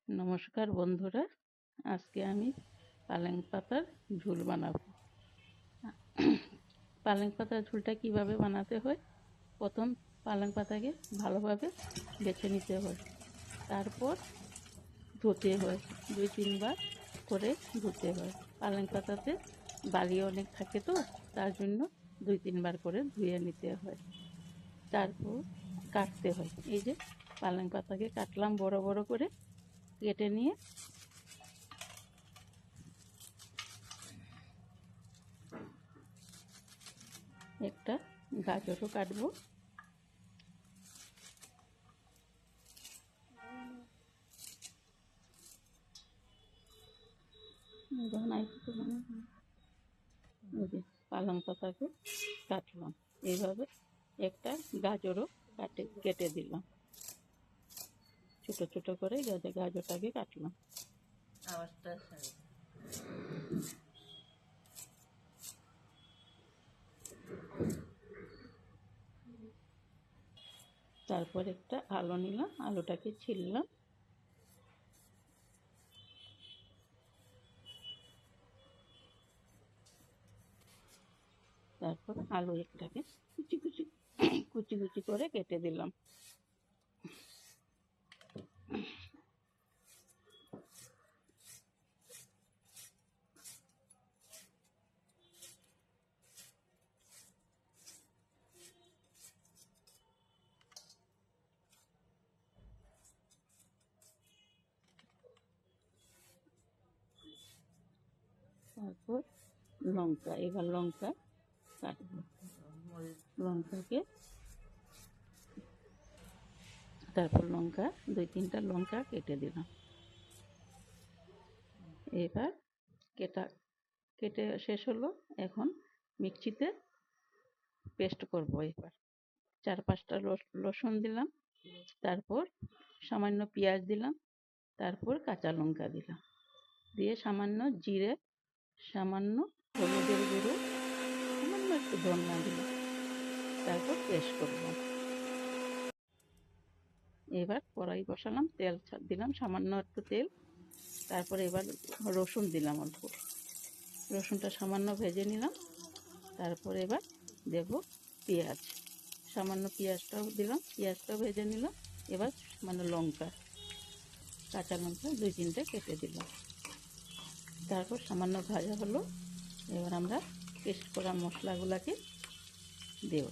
নমস্কার বন্ধুরা, আজকে আমি পালং পাতার ঝোল বানাবো। পালং পাতার ঝোলটা কিভাবে বানাতে হয়, প্রথম পালং পাতাকে ভালোভাবে বেছে নিতে হয়, তারপর ধুতে হয়, 2-3 বার করে ধুতে হয়। পালং পাতাতে বালি অনেক থাকে, তো তার জন্য 2-3 বার করে ধুয়ে নিতে হয়। তারপর কাটতে হয়। এই যে পালং পাতাকে কাটলাম বড় বড় করে, কেটে নিয়ে একটা গাজরও কাটবো। পালং পাতাকে কাটলাম, এইভাবে একটা গাজরও কেটে দিলাম, ছোট ছোট করে গাজরটাকে কাটলাম। তারপর একটা আলু নিলাম, আলুটাকে ছিললাম, তারপর আলু একটাকে কুচি কুচি কুচি কুচি করে কেটে দিলাম। তারপর লঙ্কা, এবার লঙ্কা কাটবো। লঙ্কাকে তারপর লঙ্কা 2-3টা লঙ্কা কেটে দিলাম। এবার কেটে শেষ হলো। এখন মিক্সিতে পেস্ট করব। এবার 4-5টা রসুন দিলাম, তারপর সামান্য পেঁয়াজ দিলাম, তারপর কাঁচা লঙ্কা দিলাম, দিয়ে সামান্য জিরে, সামান্য হলুদের গুঁড়ো, সামান্য একটু ধনিয়া দিলাম, তারপর পেস্ট করলাম। এবার কড়াই বসালাম, তেল দিলাম, সামান্য একটু তেল, তারপর এবার রসুন দিলাম অল্প, রসুনটা সামান্য ভেজে নিলাম, তারপর এবার দেব পেঁয়াজ, সামান্য পেঁয়াজটাও দিলাম, পেঁয়াজটাও ভেজে নিলাম। এবার মানে লঙ্কা, কাঁচা লঙ্কা 2-3টে কেটে দিলাম, তারপর সামান্য ভাজা হলো। এবার আমরা পেস্ট করা মশলাগুলোকে দেব।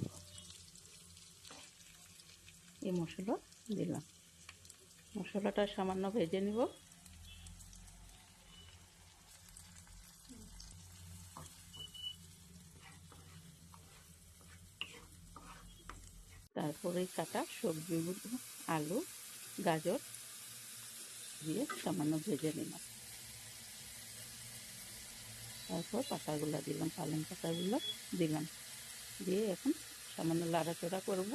এই মশলা দিলাম, মশলাটা সামান্য ভেজে নিব। তারপরে কাটা সবজিগুলো, আলু, গাজর দিয়ে সামান্য ভেজে নিলাম, তারপর পাতাগুলো দিলাম, পালং পাতাগুলো দিলাম, দিয়ে এখন সামান্য নাড়াচাড়া করব।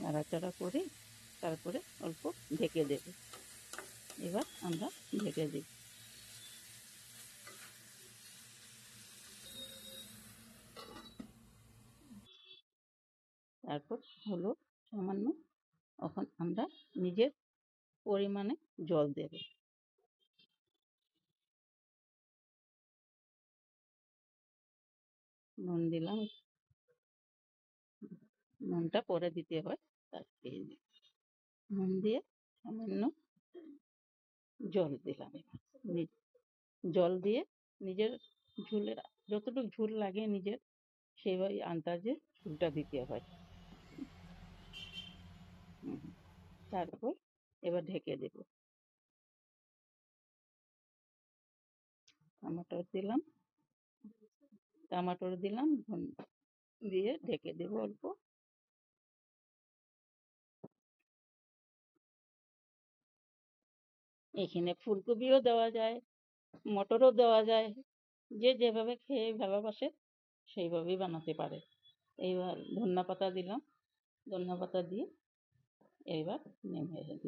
নাড়াচাড়া করে তারপরে অল্প ঢেকে দেব। এবার আমরা ঢেকে দিই। তারপর হলো সামান্য, এখন আমরা নিজের পরিমাণে জল দেব। নুন দিলাম, নুনটা পরে দিতে হয়, তারপরে নুন দিয়ে সামান্য জল দিলাম। জল দিয়ে নিজের ঝোলের যতটুকু ঝোল লাগে নিজের সেইভাবে আন্দাজে ঝোলটা দিতে হয়। তারপর এবার ঢেকে দেব। টমাটোর দিলাম দিয়ে ঢেকে দেব অল্প। এখানে ফুলকপিও দেওয়া যায়, মটরও দেওয়া যায়, যে যেভাবে খেয়ে ভালোবাসে সেইভাবেই বানাতে পারে। এইবার ধনিয়া পাতা দিলাম, ধনিয়া পাতা দিয়ে এবার নেমে দেব।